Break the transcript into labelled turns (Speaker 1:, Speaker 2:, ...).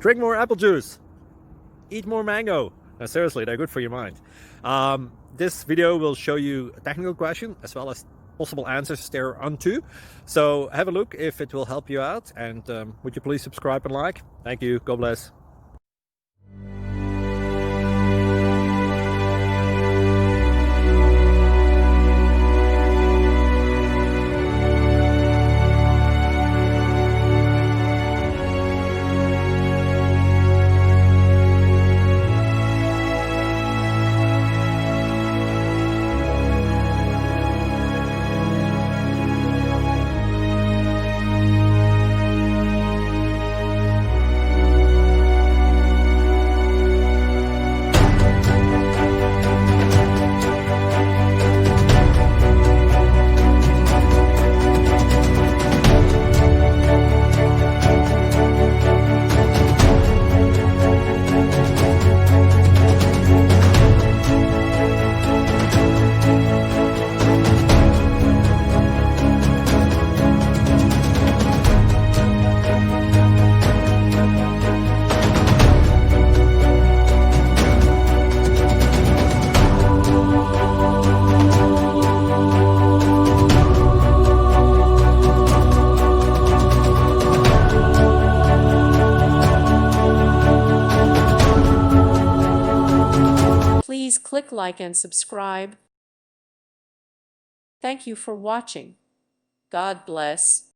Speaker 1: Drink more apple juice. Eat more mango. No, seriously, they're good for your mind. This video will show you a technical question as well as possible answers thereunto. So have a look if it will help you out, and would you please subscribe and like? Thank you. God bless.
Speaker 2: Please click like and subscribe. Thank you for watching. God bless.